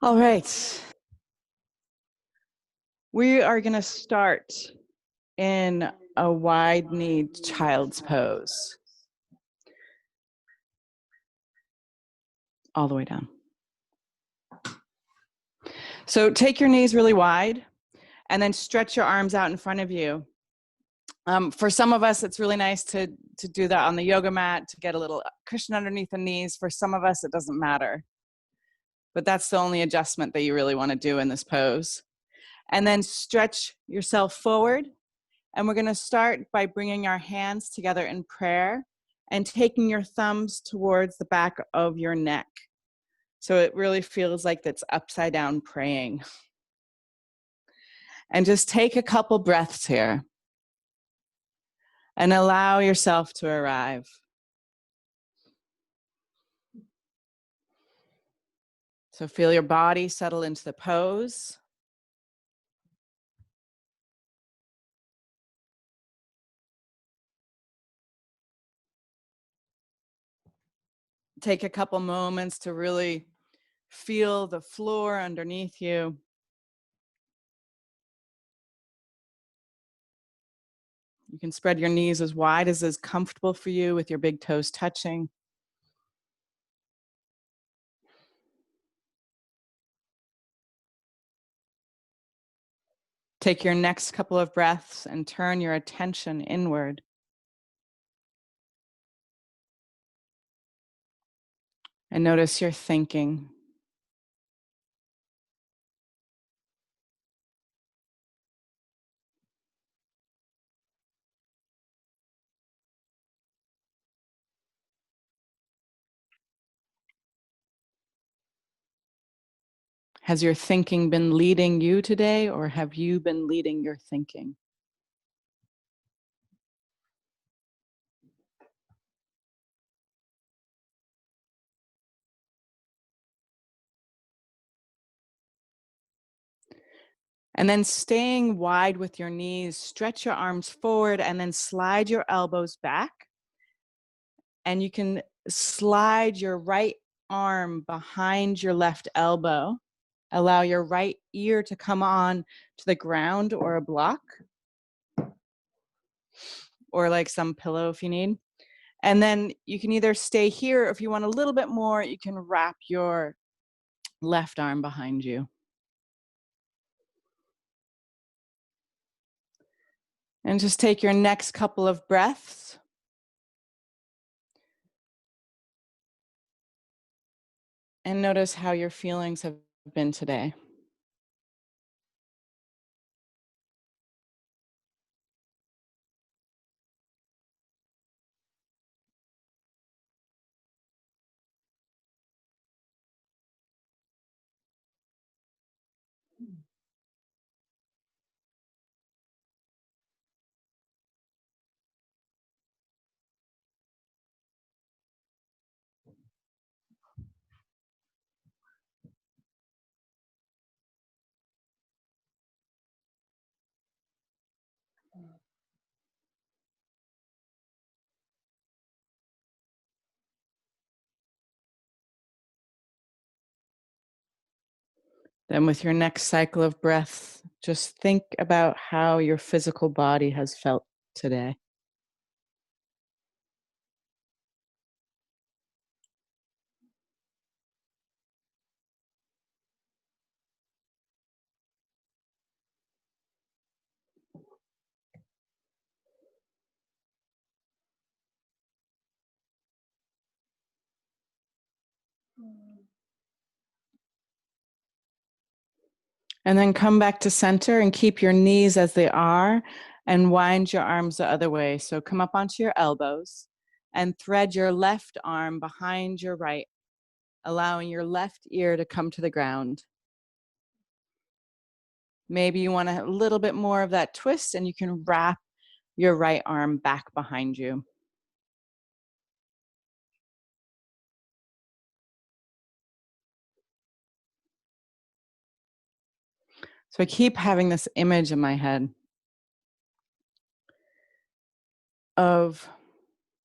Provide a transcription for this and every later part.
All right. We are going to start in a wide-knee child's pose. All the way down. So take your knees really wide and then stretch your arms out in front of you. For some of us, it's really nice to do that on the yoga mat to get a little cushion underneath the knees. For some of us, it doesn't matter. But that's the only adjustment that you really want to do in this pose. And then stretch yourself forward. And we're going to start by bringing our hands together in prayer and taking your thumbs towards the back of your neck. So it really feels like that's upside down praying. And just take a couple breaths here and allow yourself to arrive. So feel your body settle into the pose. Take a couple moments to really feel the floor underneath you. You can spread your knees as wide as is comfortable for you with your big toes touching. Take your next couple of breaths and turn your attention inward. And notice your thinking. Has your thinking been leading you today, or have you been leading your thinking? And then staying wide with your knees, stretch your arms forward and then slide your elbows back. And you can slide your right arm behind your left elbow. Allow your right ear to come on to the ground or a block, or like some pillow if you need. And then you can either stay here, or if you want a little bit more, you can wrap your left arm behind you. And just take your next couple of breaths. And notice how your feelings have been today. Then with your next cycle of breath, just think about how your physical body has felt today. And then come back to center and keep your knees as they are and wind your arms the other way. So come up onto your elbows and thread your left arm behind your right, allowing your left ear to come to the ground. Maybe you want a little bit more of that twist, and you can wrap your right arm back behind you. So I keep having this image in my head of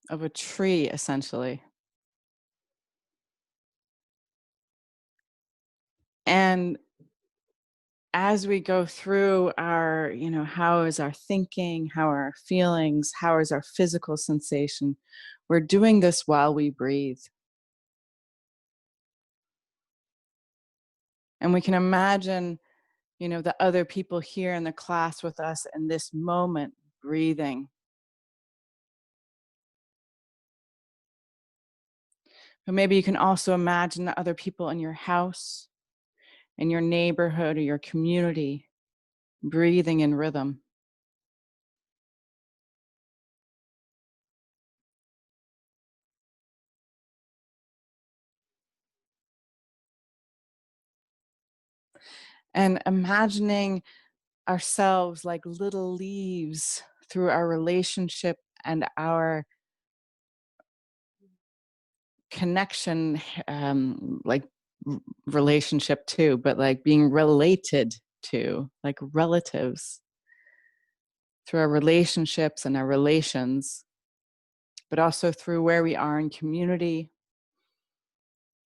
a tree, essentially. And as we go through our, how is our thinking, how are our feelings, how is our physical sensation, we're doing this while we breathe. And we can imagine, the other people here in the class with us in this moment breathing. But maybe you can also imagine the other people in your house, in your neighborhood, or your community breathing in rhythm. And imagining ourselves like little leaves through our relationship and our connection, like relationship too, but like being related to, like relatives, through our relationships and our relations, but also through where we are in community.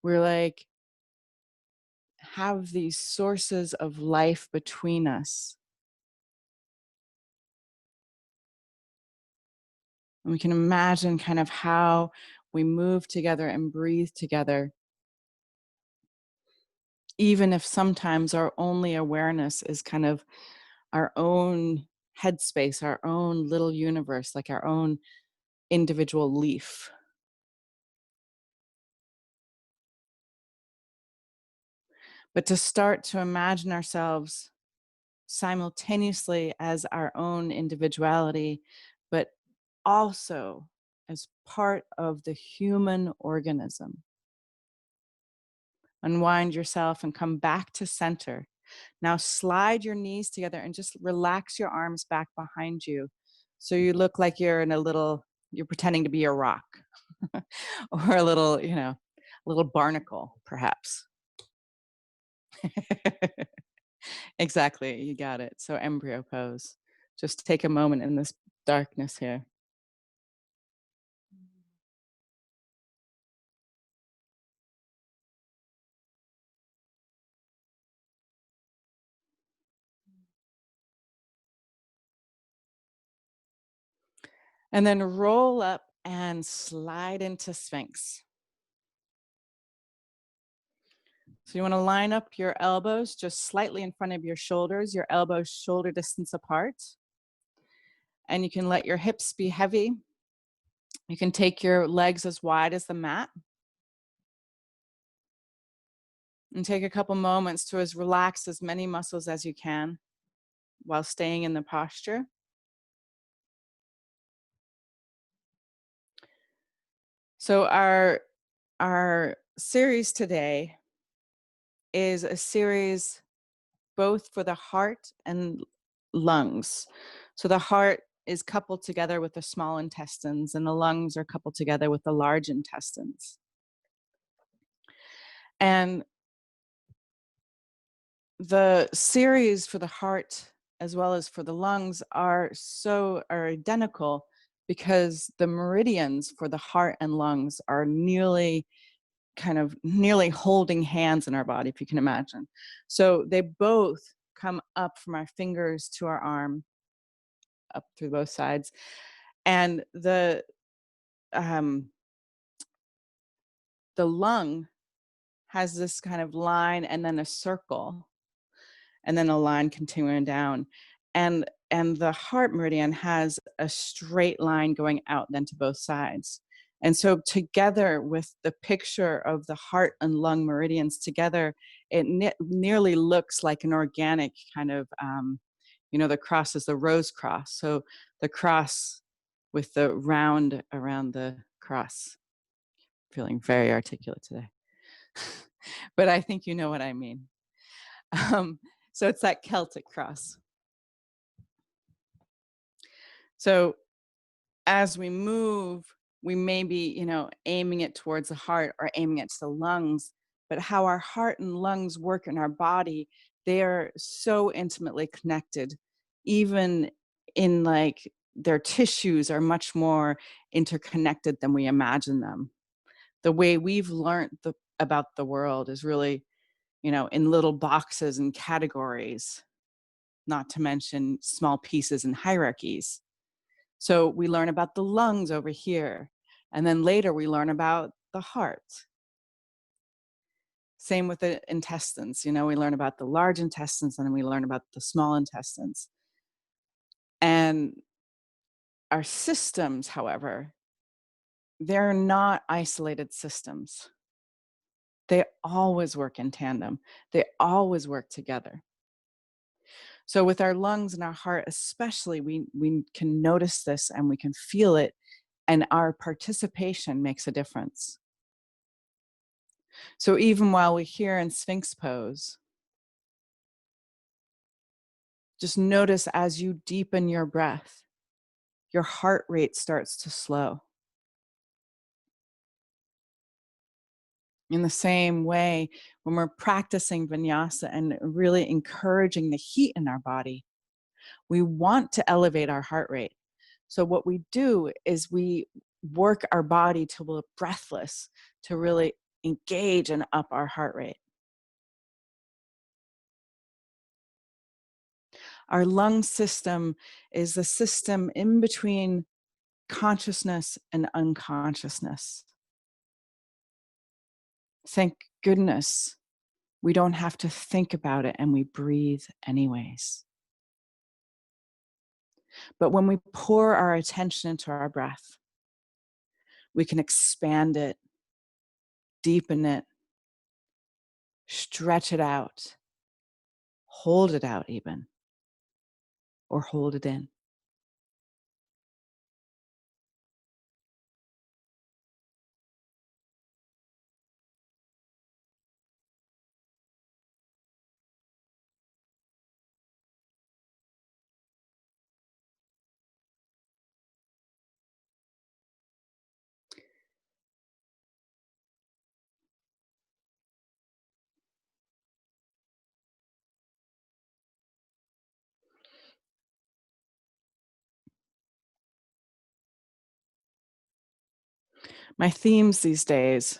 We're like, have these sources of life between us. And we can imagine kind of how we move together and breathe together, even if sometimes our only awareness is kind of our own headspace, our own little universe, like our own individual leaf. But to start to imagine ourselves simultaneously as our own individuality, but also as part of the human organism. Unwind yourself and come back to center. Now slide your knees together and just relax your arms back behind you. So you look like you're pretending to be a rock or a little barnacle, perhaps. Exactly, you got it. So embryo pose. Just take a moment in this darkness here. And then roll up and slide into Sphinx. So you want to line up your elbows just slightly in front of your shoulders, your elbows shoulder distance apart. And you can let your hips be heavy. You can take your legs as wide as the mat. And take a couple moments to relax as many muscles as you can while staying in the posture. So our series today is a series both for the heart and lungs. So the heart is coupled together with the small intestines, and the lungs are coupled together with the large intestines. And the series for the heart as well as for the lungs are identical because the meridians for the heart and lungs are nearly holding hands in our body, if you can imagine. So they both come up from our fingers to our arm, up through both sides. And um, the lung has this kind of line and then a circle and then a line continuing down. And the heart meridian has a straight line going out then to both sides. And so together with the picture of the heart and lung meridians together, it nearly looks like an organic kind of, the cross is the rose cross. So the cross with the round around the cross. Feeling very articulate today. But I think you know what I mean. So it's that Celtic cross. So as we move, we may be, aiming it towards the heart or aiming it to the lungs, but how our heart and lungs work in our body, they are so intimately connected, even in like their tissues are much more interconnected than we imagine them. The way we've learned about the world is really, in little boxes and categories, not to mention small pieces and hierarchies. So we learn about the lungs over here, and then later we learn about the heart. Same with the intestines. We learn about the large intestines, and then we learn about the small intestines. And our systems, however, they're not isolated systems. They always work in tandem. They always work together. So with our lungs and our heart especially, we can notice this and we can feel it, and our participation makes a difference. So even while we're here in Sphinx pose, just notice as you deepen your breath, your heart rate starts to slow. In the same way, when we're practicing vinyasa and really encouraging the heat in our body, we want to elevate our heart rate. So what we do is we work our body till we're breathless to really engage and up our heart rate. Our lung system is the system in between consciousness and unconsciousness. Thank goodness we don't have to think about it and we breathe anyways. But when we pour our attention into our breath, we can expand it, deepen it, stretch it out, hold it out even, or hold it in. My themes these days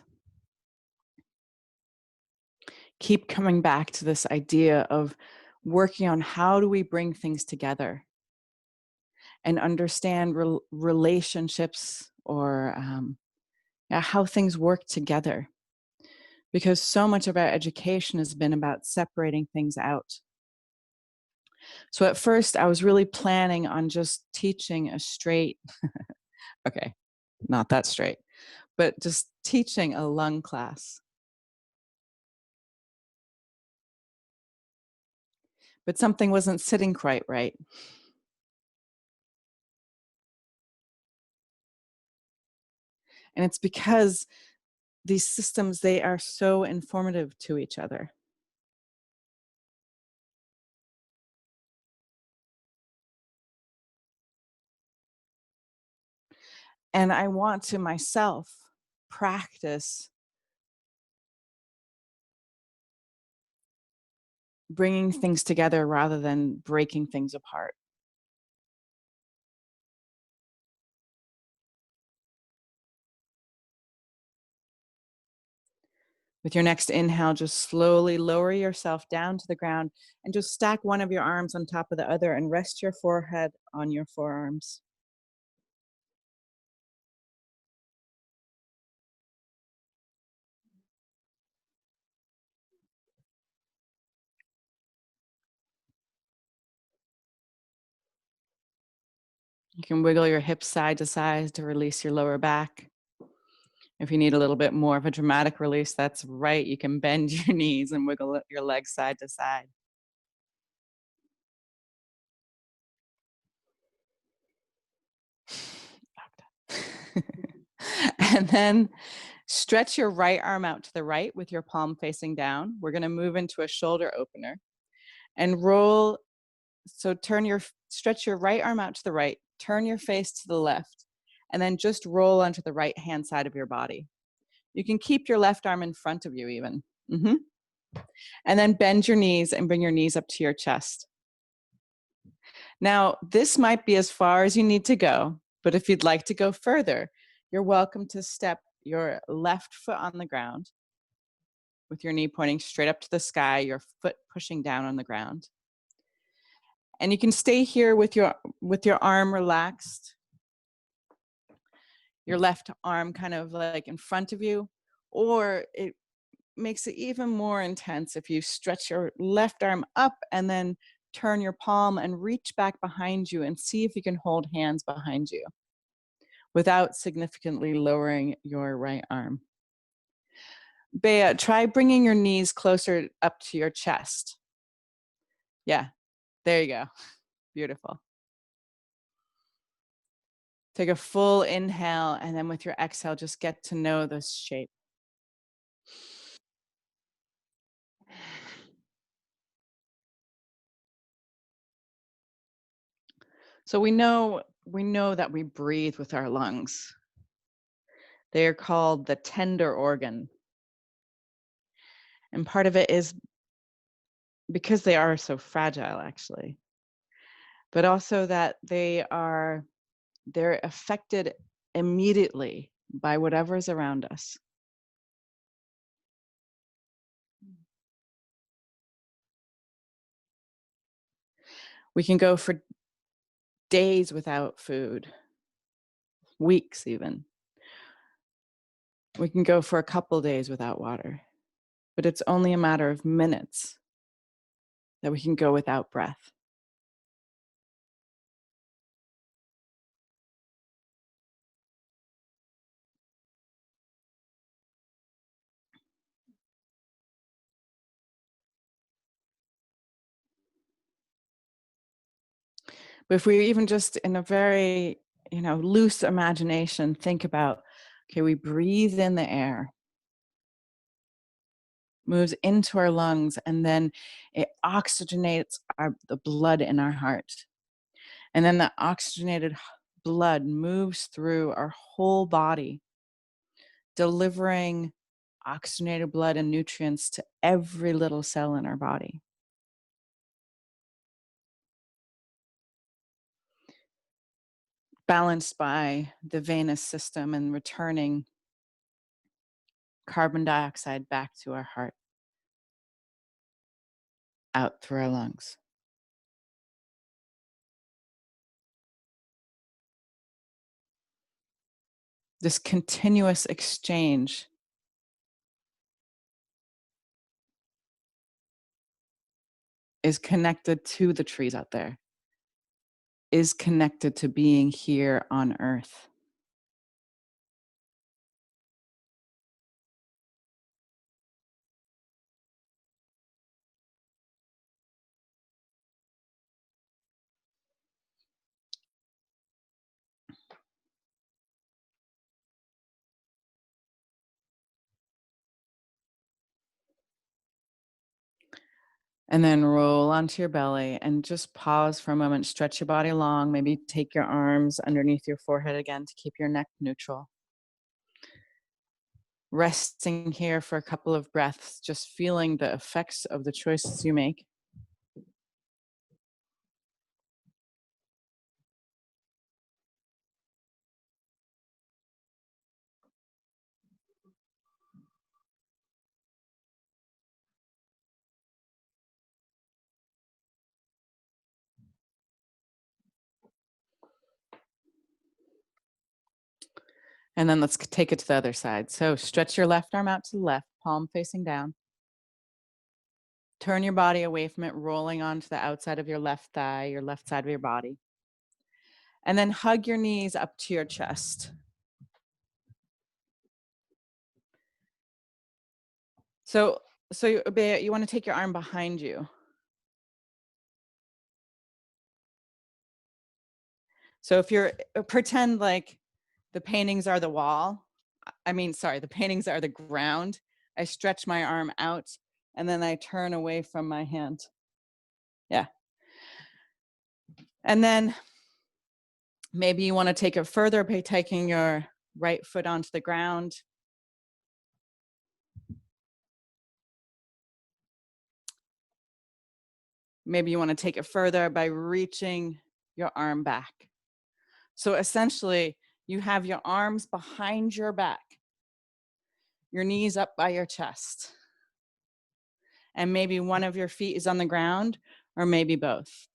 keep coming back to this idea of working on how do we bring things together and understand relationships, or how things work together. Because so much of our education has been about separating things out. So at first, I was really planning on just teaching a straight, okay, not that straight, but just teaching a lung class. But something wasn't sitting quite right. And it's because these systems, they are so informative to each other. And I want to myself practice bringing things together rather than breaking things apart. With your next inhale, just slowly lower yourself down to the ground and just stack one of your arms on top of the other and rest your forehead on your forearms. You can wiggle your hips side to side to release your lower back. If you need a little bit more of a dramatic release, that's right. You can bend your knees and wiggle your legs side to side. And then stretch your right arm out to the right with your palm facing down. We're going to move into a shoulder opener and roll. So stretch your right arm out to the right, turn your face to the left, and then just roll onto the right hand side of your body. You can keep your left arm in front of you even. And then bend your knees and bring your knees up to your chest. Now, this might be as far as you need to go, but if you'd like to go further, you're welcome to step your left foot on the ground with your knee pointing straight up to the sky, your foot pushing down on the ground. And you can stay here with your arm relaxed, your left arm kind of like in front of you, or it makes it even more intense if you stretch your left arm up and then turn your palm and reach back behind you and see if you can hold hands behind you without significantly lowering your right arm. Bea, try bringing your knees closer up to your chest. Yeah, there you go. Beautiful. Take a full inhale, and then with your exhale, just get to know this shape. So we know that we breathe with our lungs. They are called the tender organ. And part of it is because they are so fragile, actually, but also that they're affected immediately by whatever's around us. We can go for days without food, weeks even. We can go for a couple days without water, but it's only a matter of minutes that we can go without breath. But if we even just in a very, loose imagination, think about, okay, we breathe in the air, moves into our lungs, and then it oxygenates the blood in our heart. And then the oxygenated blood moves through our whole body, delivering oxygenated blood and nutrients to every little cell in our body. Balanced by the venous system and returning carbon dioxide back to our heart, out through our lungs. This continuous exchange is connected to the trees out there, is connected to being here on Earth. And then roll onto your belly and just pause for a moment, stretch your body long, maybe take your arms underneath your forehead again to keep your neck neutral. Resting here for a couple of breaths, just feeling the effects of the choices you make. And then let's take it to the other side. So stretch your left arm out to the left, palm facing down. Turn your body away from it, rolling onto the outside of your left thigh, your left side of your body. And then hug your knees up to your chest. So you want to take your arm behind you. So if you're, pretend like the paintings are the wall. The paintings are the ground. I stretch my arm out and then I turn away from my hand. Yeah. And then maybe you want to take it further by taking your right foot onto the ground. Maybe you want to take it further by reaching your arm back. So essentially, you have your arms behind your back, your knees up by your chest. and maybe one of your feet is on the ground, or maybe both.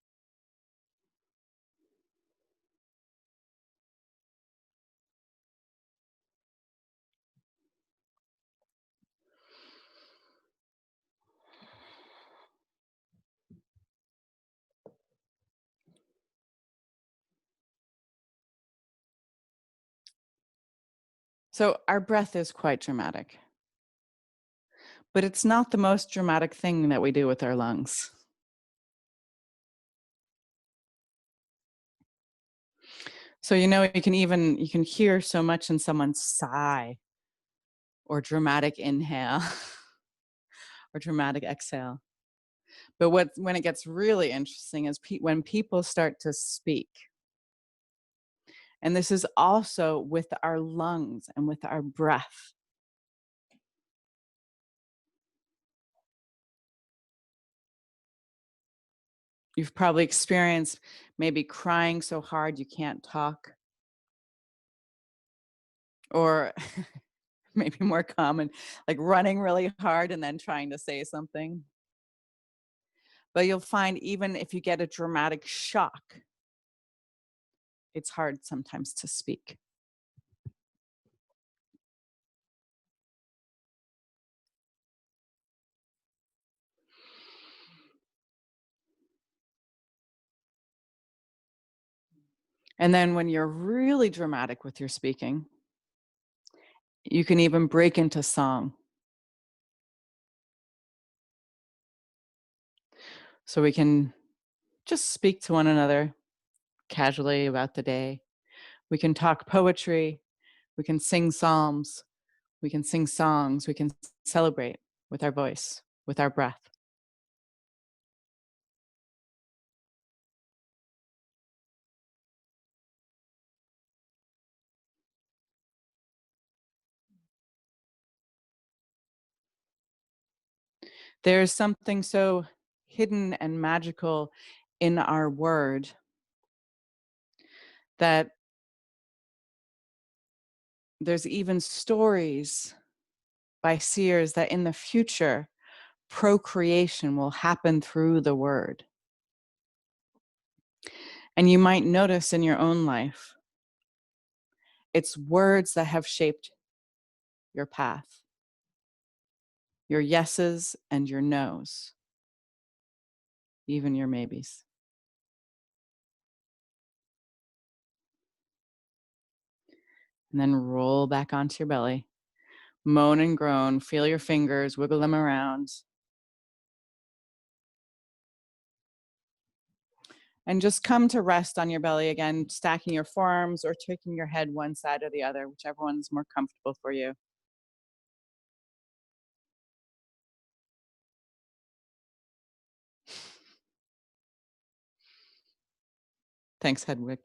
So our breath is quite dramatic, but it's not the most dramatic thing that we do with our lungs. So, you know, you can hear so much in someone's sigh or dramatic inhale or dramatic exhale. But when it gets really interesting is when people start to speak. And this is also with our lungs and with our breath. You've probably experienced maybe crying so hard you can't talk, or maybe more common, like running really hard and then trying to say something. But you'll find even if you get a dramatic shock, it's hard sometimes to speak. And then when you're really dramatic with your speaking, you can even break into song. So we can just speak to one another casually about the day. We can talk poetry. We can sing psalms. We can sing songs. We can celebrate with our voice, with our breath. There's something so hidden and magical in our word that there's even stories by seers that in the future, procreation will happen through the word. And you might notice in your own life, it's words that have shaped your path, your yeses and your nos, even your maybes. And then roll back onto your belly, moan and groan, feel your fingers, wiggle them around. And just come to rest on your belly again, stacking your forearms or taking your head one side or the other, whichever one's more comfortable for you. Thanks, Hedwig.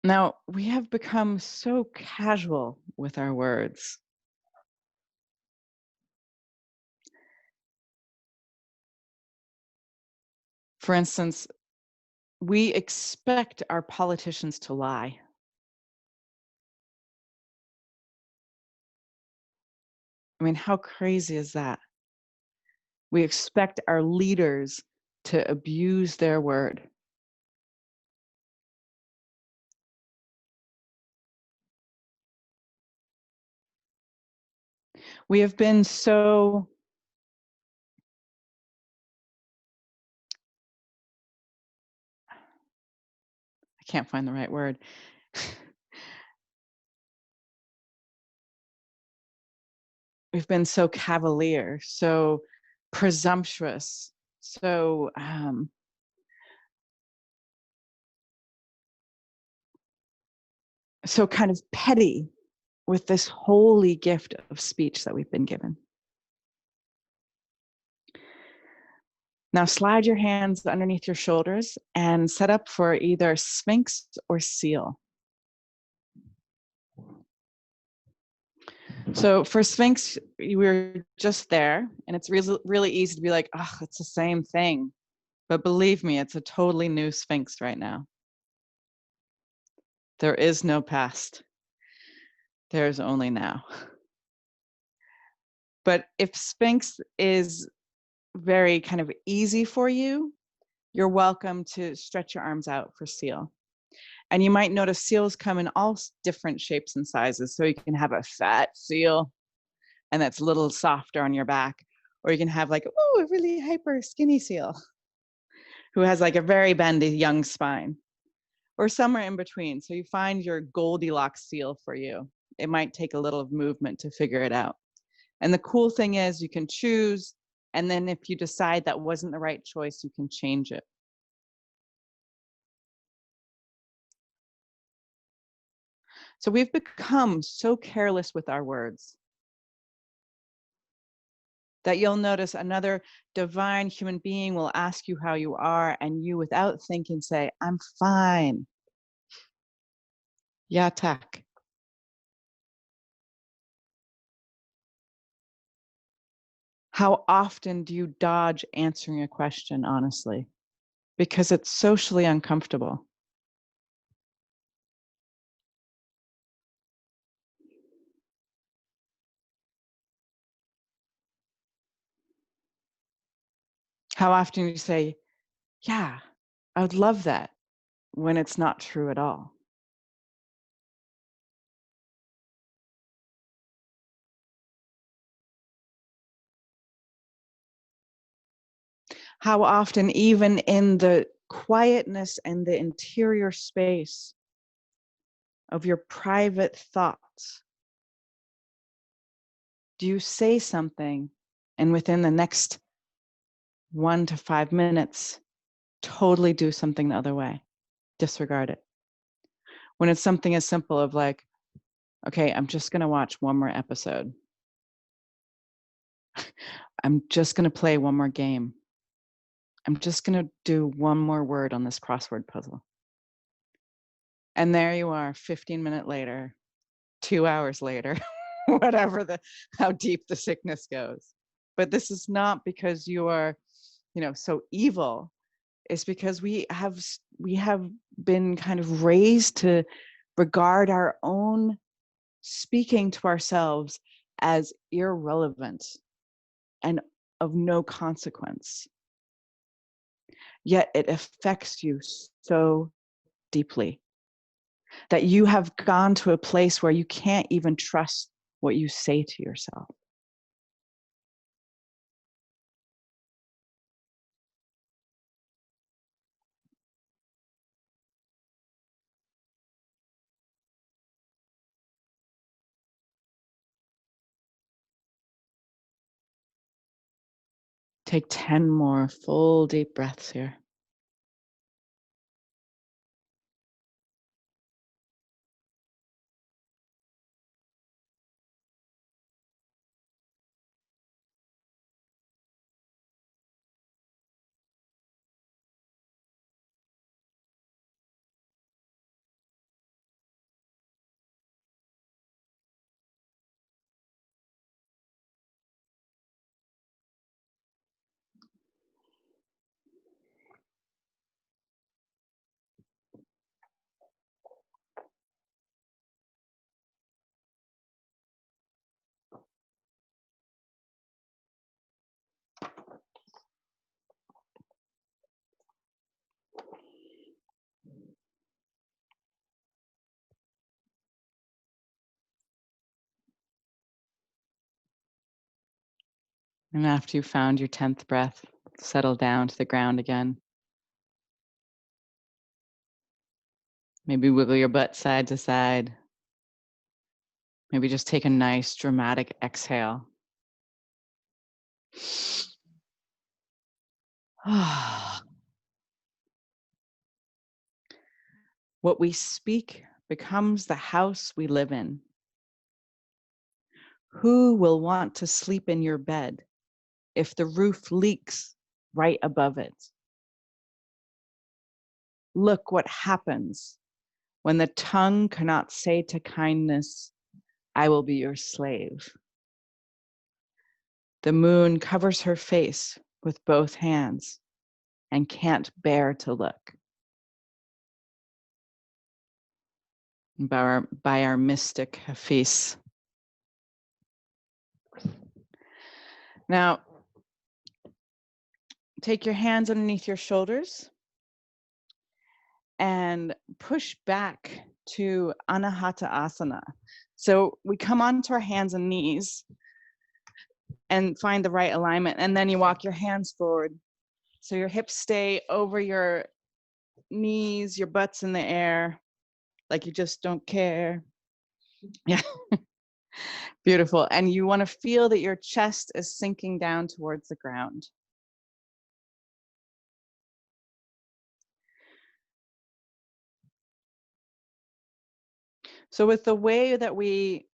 Now, we have become so casual with our words. For instance, we expect our politicians to lie. I mean, how crazy is that? We expect our leaders to abuse their word. We have been so I can't find the right word. We've been so cavalier, so presumptuous, so so kind of petty with this holy gift of speech that we've been given. Now slide your hands underneath your shoulders and set up for either Sphinx or Seal. So for Sphinx, we were just there, and it's really, really easy to be like, oh, it's the same thing. But believe me, it's a totally new Sphinx right now. There is no past. There's only now. But if Sphinx is very kind of easy for you, you're welcome to stretch your arms out for seal. And you might notice seals come in all different shapes and sizes. So you can have a fat seal, and that's a little softer on your back. Or you can have like, oh, a really hyper skinny seal who has like a very bendy young spine, or somewhere in between. So you find your Goldilocks seal for you. It might take a little movement to figure it out. And the cool thing is you can choose, and then if you decide that wasn't the right choice, you can change it. So we've become so careless with our words that you'll notice another divine human being will ask you how you are, and you, without thinking, say, I'm fine. Ja, tack. How often do you dodge answering a question honestly? Because it's socially uncomfortable. How often do you say, yeah, I would love that, when it's not true at all? How often, even in the quietness and the interior space of your private thoughts, do you say something and within the next 1 to 5 minutes, totally do something the other way, disregard it? When it's something as simple of like, okay, I'm just gonna watch one more episode. I'm just gonna play one more game. I'm just gonna do one more word on this crossword puzzle. And there you are, 15 minutes later, 2 hours later, whatever how deep the sickness goes. But this is not because you are, so evil. It's because we have been kind of raised to regard our own speaking to ourselves as irrelevant and of no consequence. Yet it affects you so deeply that you have gone to a place where you can't even trust what you say to yourself. Take 10 more full deep breaths here. And after you found your 10th breath, settle down to the ground again. Maybe wiggle your butt side to side. Maybe just take a nice dramatic exhale. What we speak becomes the house we live in. Who will want to sleep in your bed if the roof leaks right above it? Look what happens when the tongue cannot say to kindness, I will be your slave. The moon covers her face with both hands and can't bear to look. By our mystic Hafiz. Now, take your hands underneath your shoulders and push back to Anahata Asana. So we come onto our hands and knees and find the right alignment, and then you walk your hands forward. So your hips stay over your knees, your butt's in the air, like you just don't care. Yeah, beautiful. And you want to feel that your chest is sinking down towards the ground. So with the way that we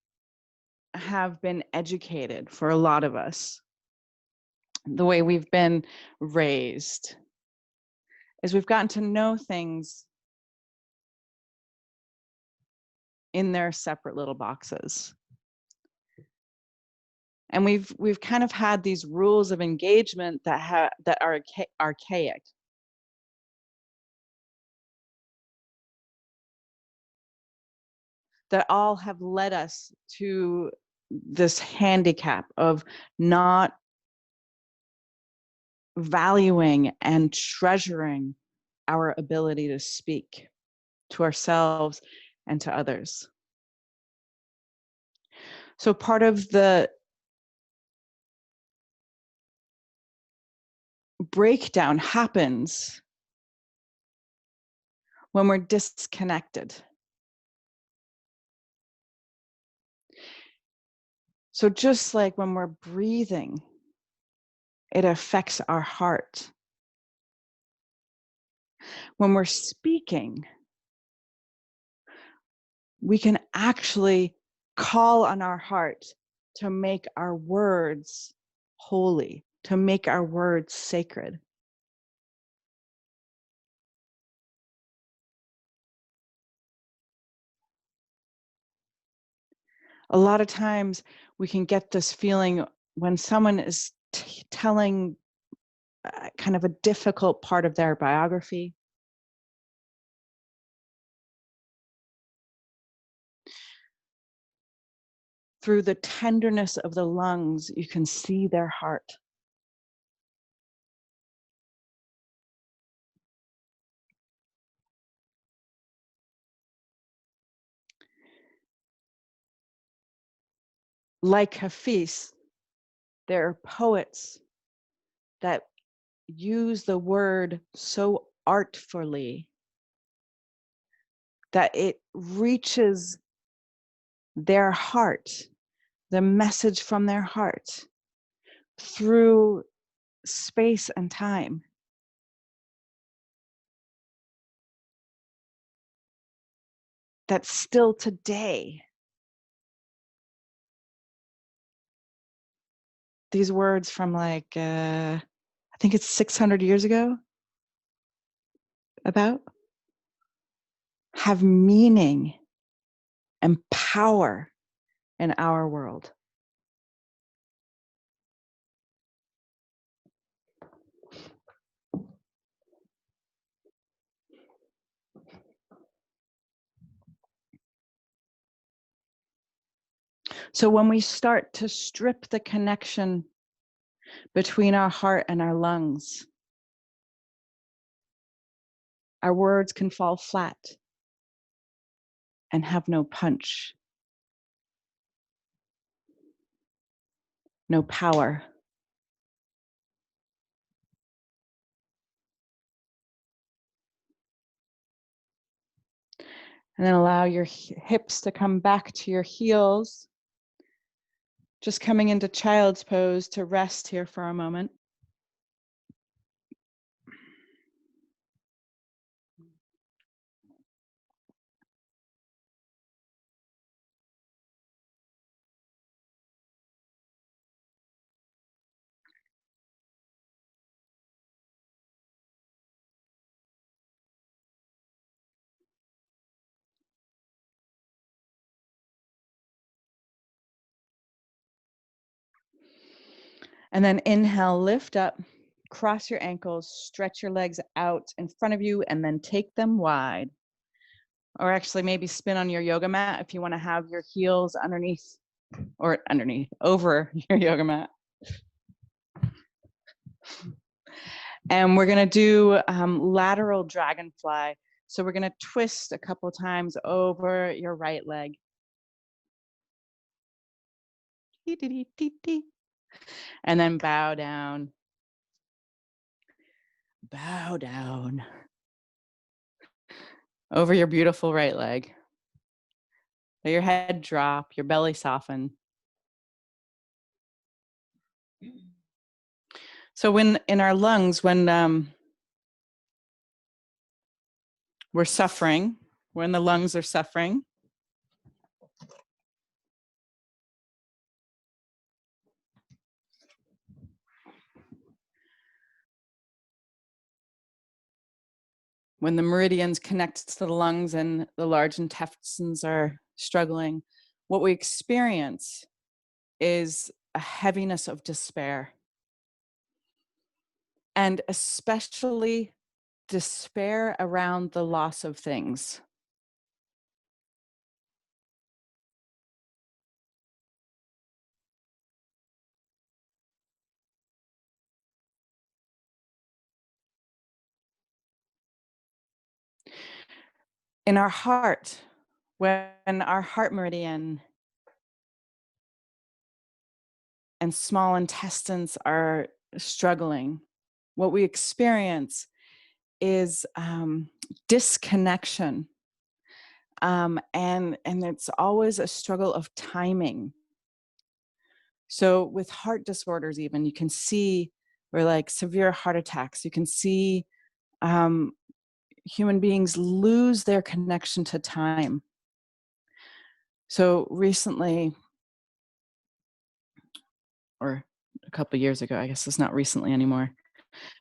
have been educated, for a lot of us, the way we've been raised, is we've gotten to know things in their separate little boxes. And we've kind of had these rules of engagement that are archaic. That all have led us to this handicap of not valuing and treasuring our ability to speak to ourselves and to others. So part of the breakdown happens when we're disconnected. So just like when we're breathing, it affects our heart. When we're speaking, we can actually call on our heart to make our words holy, to make our words sacred. A lot of times we can get this feeling when someone is telling kind of a difficult part of their biography. Through the tenderness of the lungs, you can see their heart. Like Hafiz, there are poets that use the word so artfully that it reaches their heart, the message from their heart, through space and time. That still today, these words from like, I think it's 600 years ago, about, have meaning and power in our world. So when we start to strip the connection between our heart and our lungs, our words can fall flat and have no punch, no power. And then allow your hips to come back to your heels. Just coming into child's pose to rest here for a moment. And then inhale, lift up. cross your ankles, stretch your legs out in front of you, and then take them wide. Or actually, maybe spin on your yoga mat if you want to have your heels underneath or over your yoga mat. And we're going to do lateral dragonfly. So we're going to twist a couple times over your right leg. And then bow down. Bow down. Over your beautiful right leg. Let your head drop, your belly soften. So when in our lungs, when we're suffering, when the lungs are suffering, when the meridians connect to the lungs and the large intestines are struggling, what we experience is a heaviness of despair. And especially despair around the loss of things. In our heart, when our heart meridian and small intestines are struggling, what we experience is disconnection. And it's always a struggle of timing. So with heart disorders, even, you can see, or like severe heart attacks, you can see human beings lose their connection to time. So recently, or a couple of years ago, I guess it's not recently anymore,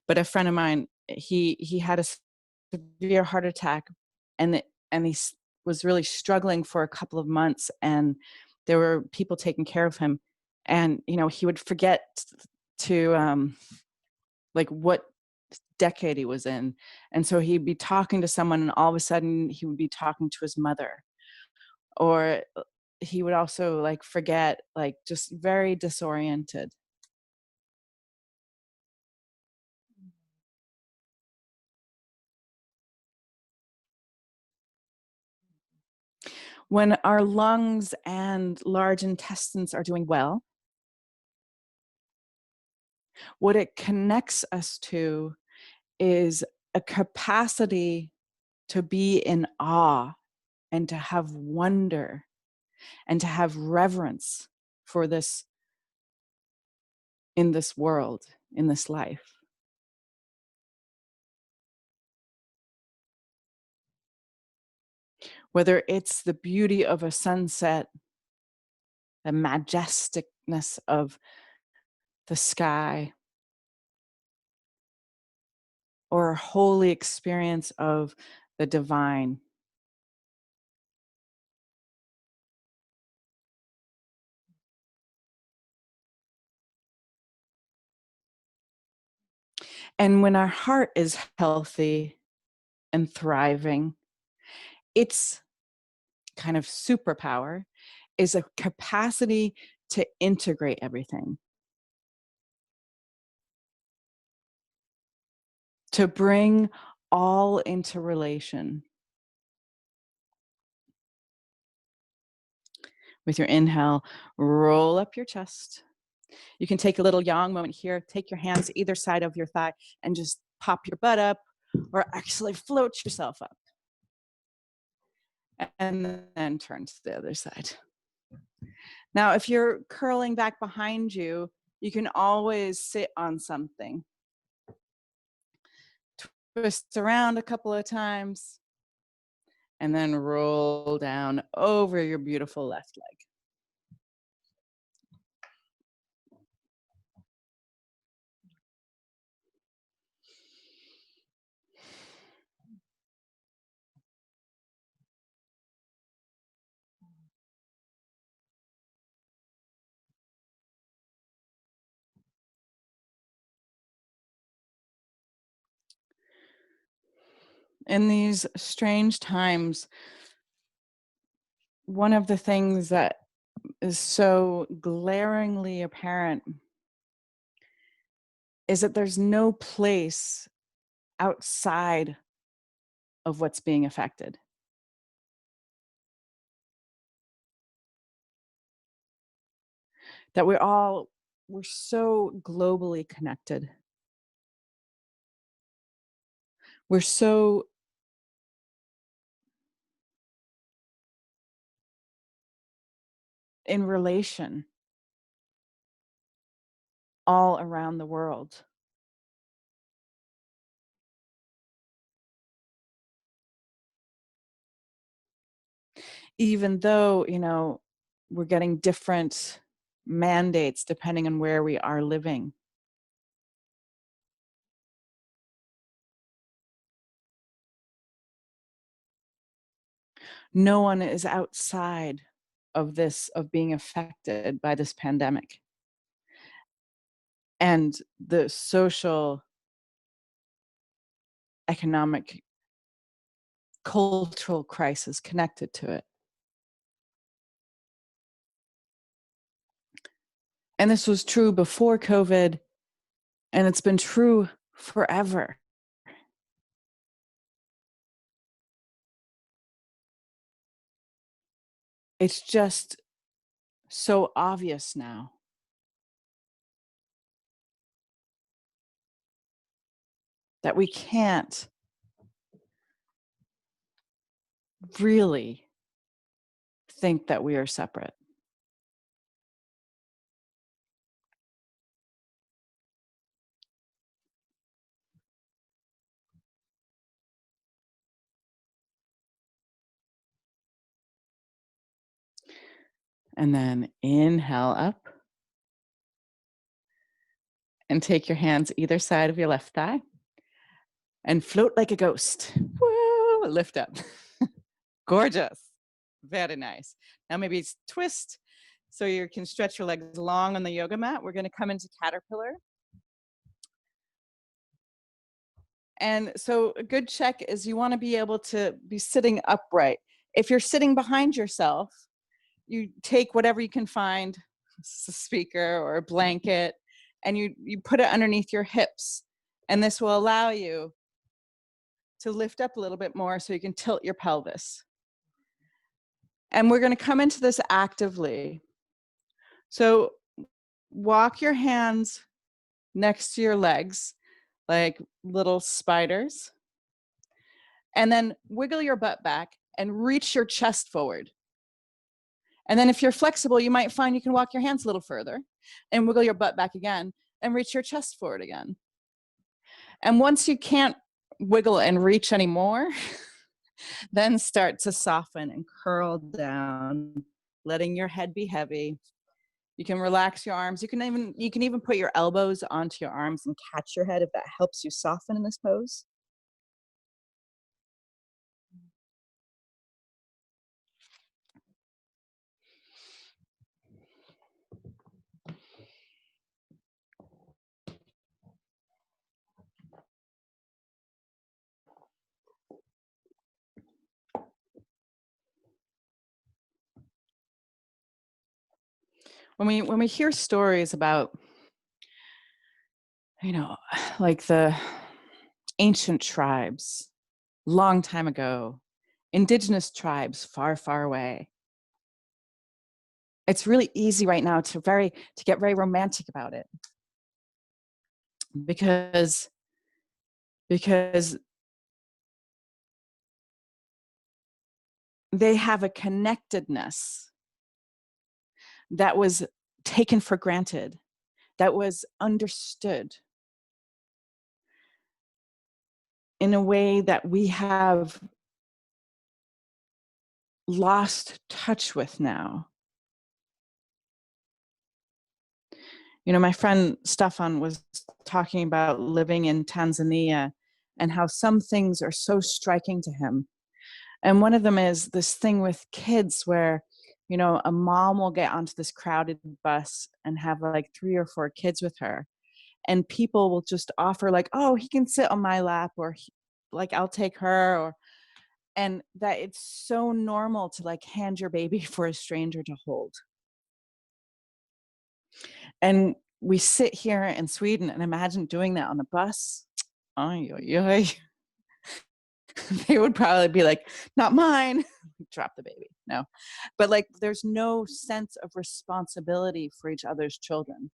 but a friend of mine, he had a severe heart attack, and he was really struggling for a couple of months, and there were people taking care of him, and he would forget to like what decade he was in, and so he'd be talking to someone, and all of a sudden he would be talking to his mother, or he would also like forget, like just very disoriented. When our lungs and large intestines are doing well, what it connects us to is a capacity to be in awe and to have wonder and to have reverence for this in this world, in this life. Whether it's the beauty of a sunset, the majesticness of the sky, or a holy experience of the divine. And when our heart is healthy and thriving, its kind of superpower is a capacity to integrate everything, to bring all into relation. With your inhale, roll up your chest. You can take a little yang moment here. Take your hands either side of your thigh and just pop your butt up, or actually float yourself up. And then turn to the other side. Now, if you're curling back behind you, you can always sit on something. Twist around a couple of times, and then roll down over your beautiful left leg. In these strange times, one of the things that is so glaringly apparent is that there's no place outside of what's being affected. That we're so globally connected. We're so in relation all around the world. Even though, we're getting different mandates depending on where we are living. No one is outside of being affected by this pandemic. And the social, economic, cultural crisis connected to it. And this was true before COVID, and it's been true forever. It's just so obvious now. That we can't really think that we are separate. And then inhale up. And take your hands either side of your left thigh. And float like a ghost. Woo! Lift up. Gorgeous. Very nice. Now maybe twist so you can stretch your legs long on the yoga mat. We're going to come into caterpillar. And so a good check is you want to be able to be sitting upright. If you're sitting behind yourself, you take whatever you can find, a speaker or a blanket, and you put it underneath your hips. And this will allow you to lift up a little bit more so you can tilt your pelvis. And we're going to come into this actively. So walk your hands next to your legs like little spiders. And then wiggle your butt back and reach your chest forward. And then if you're flexible, you might find you can walk your hands a little further and wiggle your butt back again and reach your chest forward again. And once you can't wiggle and reach anymore, then start to soften and curl down, letting your head be heavy. You can relax your arms. You can even put your elbows onto your arms and catch your head if that helps you soften in this pose. When we hear stories about, like the ancient tribes, long time ago, indigenous tribes far, far away, it's really easy right now to get very romantic about it, because they have a connectedness that was taken for granted, that was understood in a way that we have lost touch with now. My friend Stefan was talking about living in Tanzania and how some things are so striking to him. And one of them is this thing with kids where, a mom will get onto this crowded bus and have like 3 or 4 kids with her. And people will just offer like, oh, he can sit on my lap, or like I'll take her, or and that it's so normal to like hand your baby for a stranger to hold. And we sit here in Sweden and imagine doing that on a bus. Ay, ay, ay. They would probably be like, not mine. Drop the baby. No. But like there's no sense of responsibility for each other's children.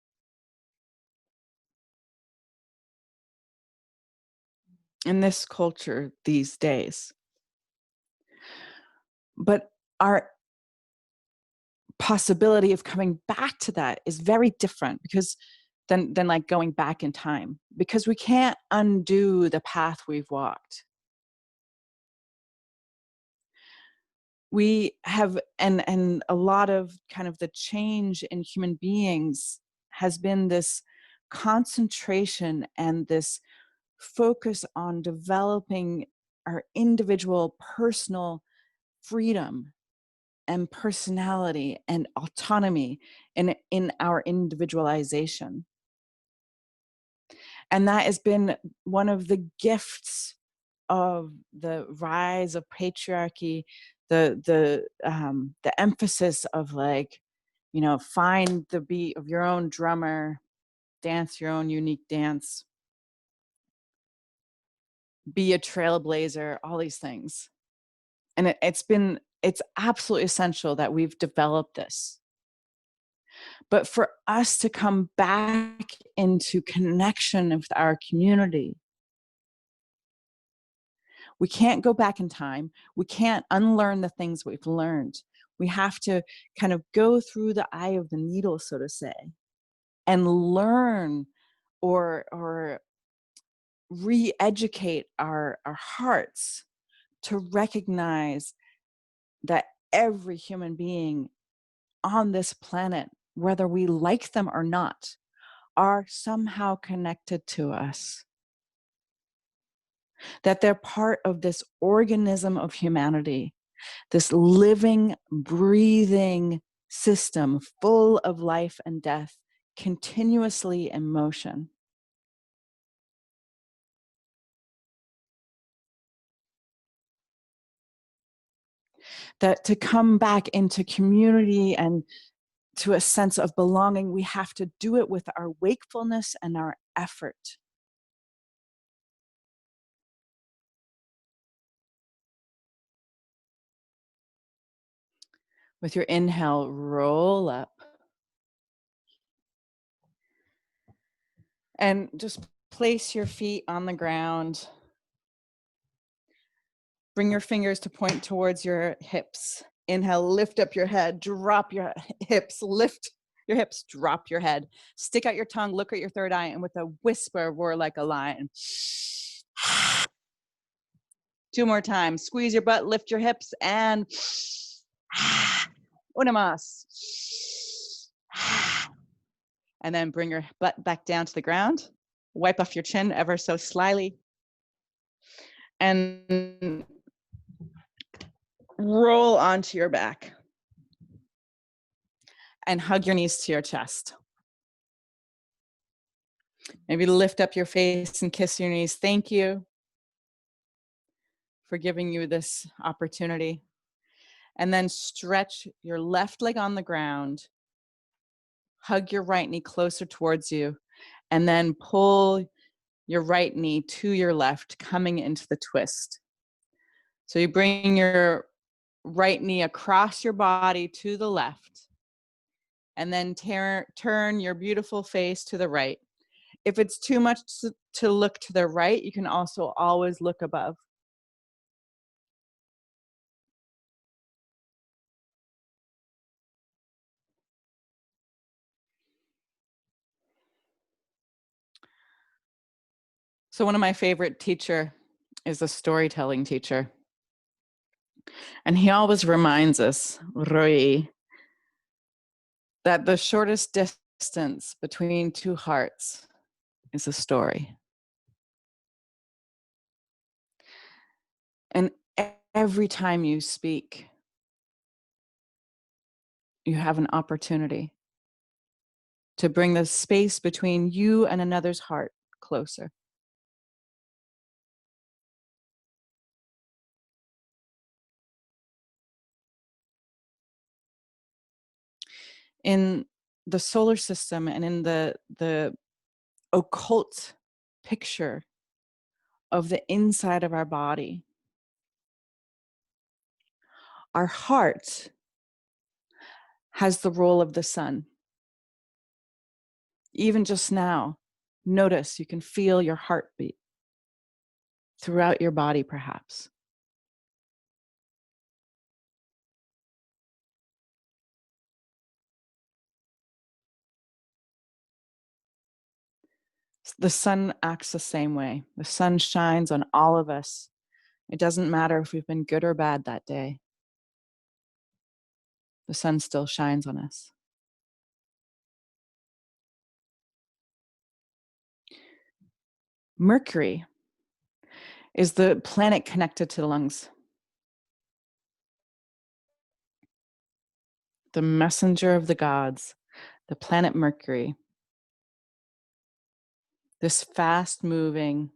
In this culture these days. But our possibility of coming back to that is very different because than like going back in time, because we can't undo the path we've walked. We have, and a lot of kind of the change in human beings has been this concentration and this focus on developing our individual personal freedom and personality and autonomy in our individualization. And that has been one of the gifts of the rise of patriarchy, the emphasis of like, you know, find the beat of your own drummer, dance your own unique dance, be a trailblazer, all these things. And it's absolutely essential that we've developed this. But for us to come back into connection with our community, we can't go back in time. We can't unlearn the things we've learned. We have to kind of go through the eye of the needle, so to say, and learn or re-educate our hearts to recognize that every human being on this planet, whether we like them or not, are somehow connected to us. That they're part of this organism of humanity, this living, breathing system full of life and death, continuously in motion. That to come back into community and to a sense of belonging, we have to do it with our wakefulness and our effort. With your inhale, roll up. And just place your feet on the ground. Bring your fingers to point towards your hips. Inhale, lift up your head, drop your hips, lift your hips, drop your head. Stick out your tongue, look at your third eye, and with a whisper, roar like a lion. 2 more times. Squeeze your butt, lift your hips, and una más. And then bring your butt back down to the ground. Wipe off your chin ever so slyly. And roll onto your back. And hug your knees to your chest. Maybe lift up your face and kiss your knees. Thank you for giving you this opportunity. And then stretch your left leg on the ground. Hug your right knee closer towards you. And then pull your right knee to your left, coming into the twist. So you bring your right knee across your body to the left. And then turn your beautiful face to the right. If it's too much to look to the right, you can also always look above. So one of my favorite teacher is a storytelling teacher. And he always reminds us, Roy, that the shortest distance between two hearts is a story. And every time you speak, you have an opportunity to bring the space between you and another's heart closer. In the solar system and in the occult picture of the inside of our body, our heart has the role of the sun. Even just now, notice you can feel your heartbeat throughout your body, perhaps. The sun acts the same way. The sun shines on all of us. It doesn't matter if we've been good or bad that day. The sun still shines on us. Mercury is the planet connected to the lungs. The messenger of the gods, the planet Mercury. This fast moving,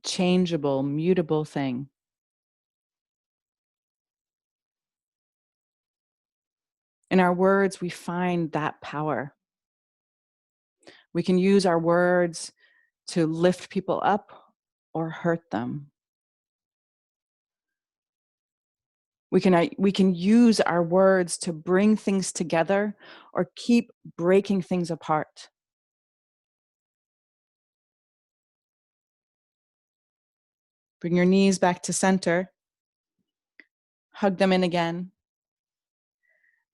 changeable, mutable thing. In our words, we find that power. We can use our words to lift people up or hurt them. We can use our words to bring things together or keep breaking things apart. Bring your knees back to center. Hug them in again.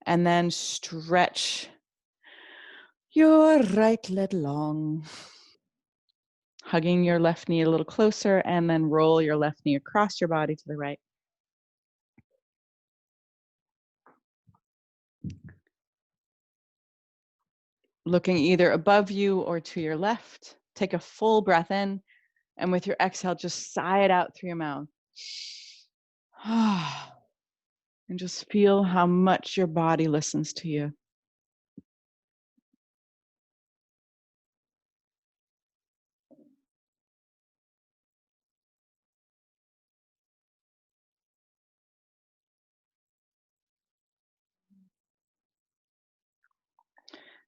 And then stretch your right leg long. Hugging your left knee a little closer, and then roll your left knee across your body to the right. Looking either above you or to your left. Take a full breath in, and with your exhale, just sigh it out through your mouth. And just feel how much your body listens to you.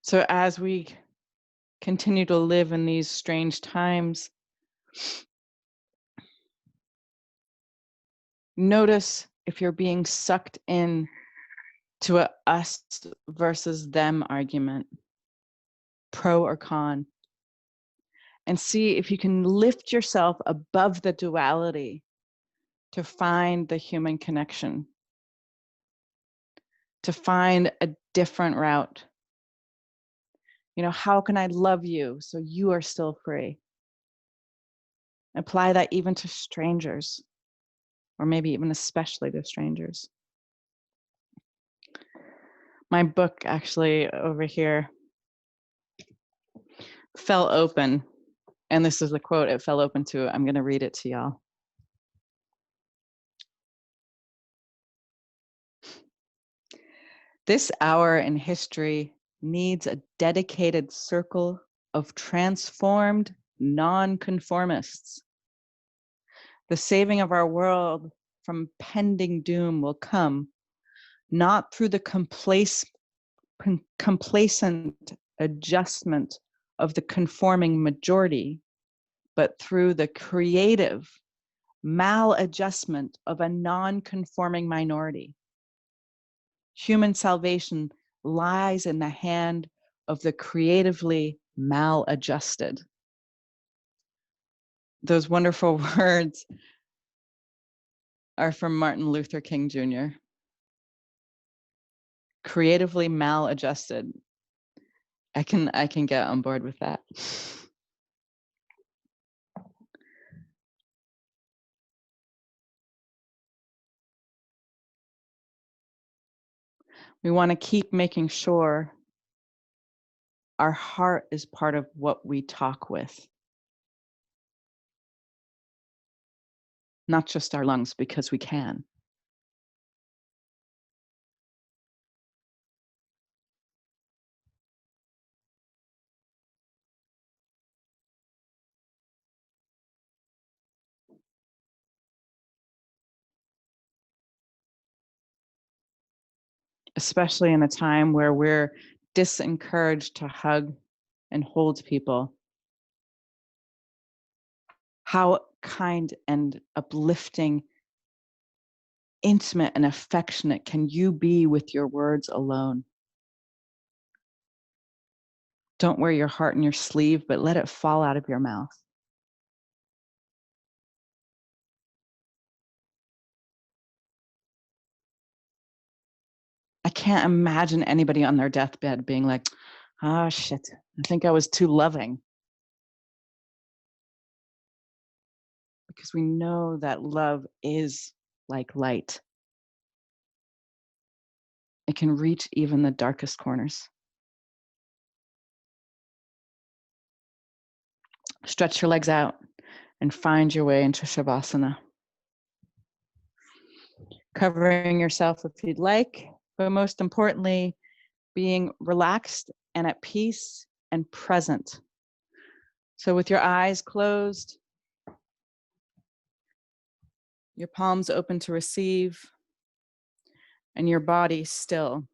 So as we continue to live in these strange times, notice if you're being sucked in to a us versus them argument, pro or con, and see if you can lift yourself above the duality to find the human connection, to find a different route. You know, how can I love you so you are still free? Apply that even to strangers, or maybe even especially to strangers. My book actually over here fell open, and this is the quote it fell open to. I'm going to read it to y'all. This hour in history needs a dedicated circle of transformed nonconformists. The saving of our world from pending doom will come not through the complacent adjustment of the conforming majority, but through the creative maladjustment of a non-conforming minority. Human salvation lies in the hand of the creatively maladjusted. Those wonderful words are from Martin Luther King Jr. Creatively maladjusted. I can get on board with that. We want to keep making sure our heart is part of what we talk with, not just our lungs, because we can. especially in a time where we're disencouraged to hug and hold people. How kind and uplifting, intimate and affectionate can you be with your words alone? Don't wear your heart in your sleeve, but let it fall out of your mouth. I can't imagine anybody on their deathbed being like, "Ah, shit, I think I was too loving." Because we know that love is like light. It can reach even the darkest corners. Stretch your legs out and find your way into Shavasana. Covering yourself if you'd like, but most importantly, being relaxed and at peace and present. So with your eyes closed, your palms open to receive, and your body still.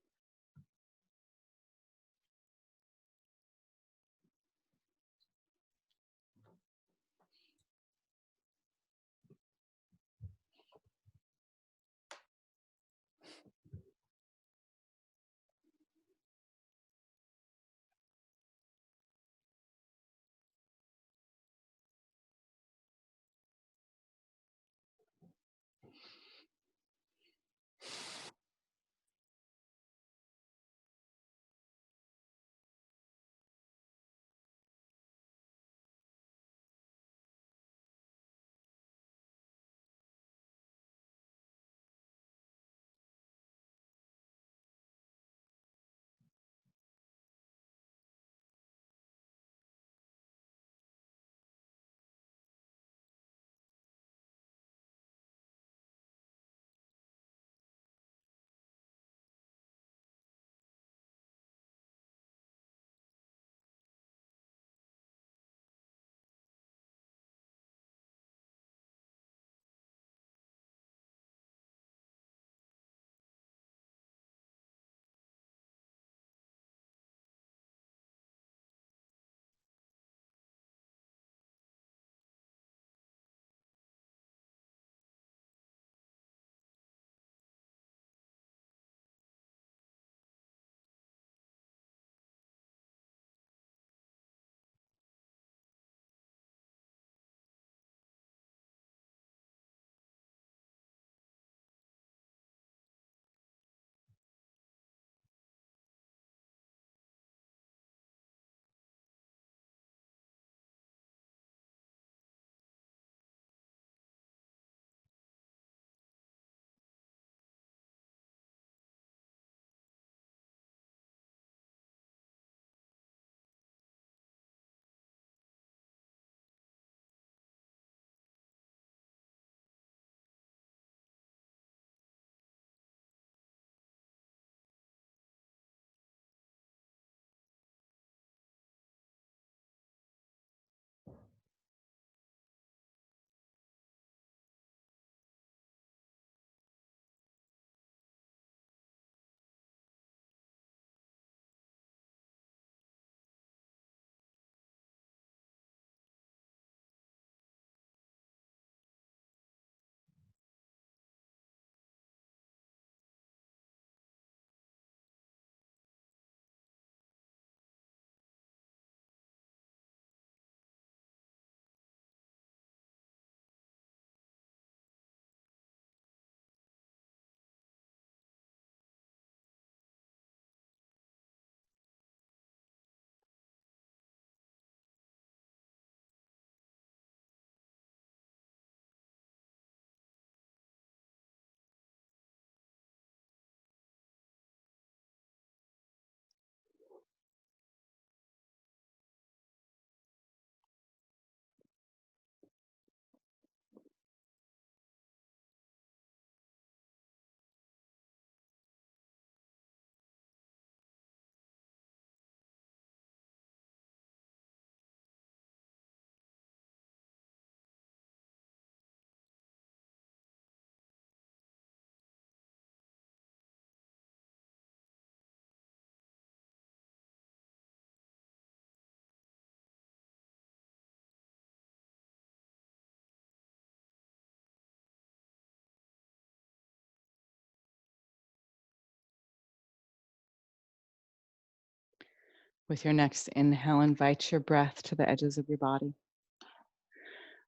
With your next inhale, invite your breath to the edges of your body.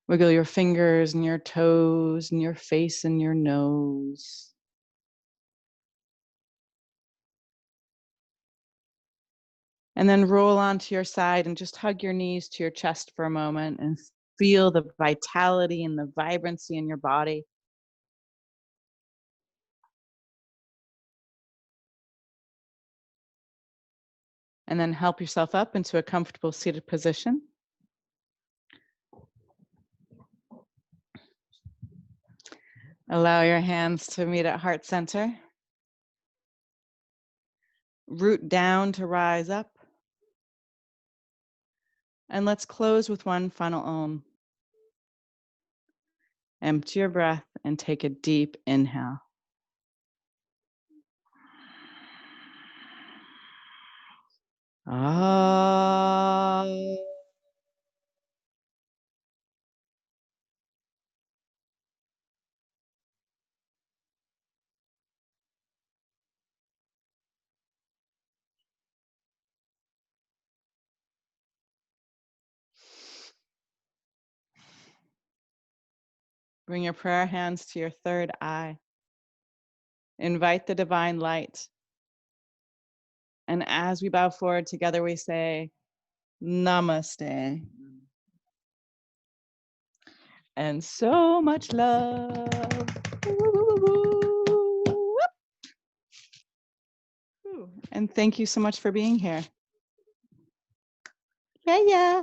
Wiggle your fingers and your toes and your face and your nose. And then roll onto your side and just hug your knees to your chest for a moment and feel the vitality and the vibrancy in your body. And then help yourself up into a comfortable seated position. Allow your hands to meet at heart center. Root down to rise up. And let's close with one final Om. Empty your breath and take a deep inhale. Ah. Bring your prayer hands to your third eye. Invite the divine light. And as we bow forward together, we say, Namaste. And so much love. And thank you so much for being here. Yeah.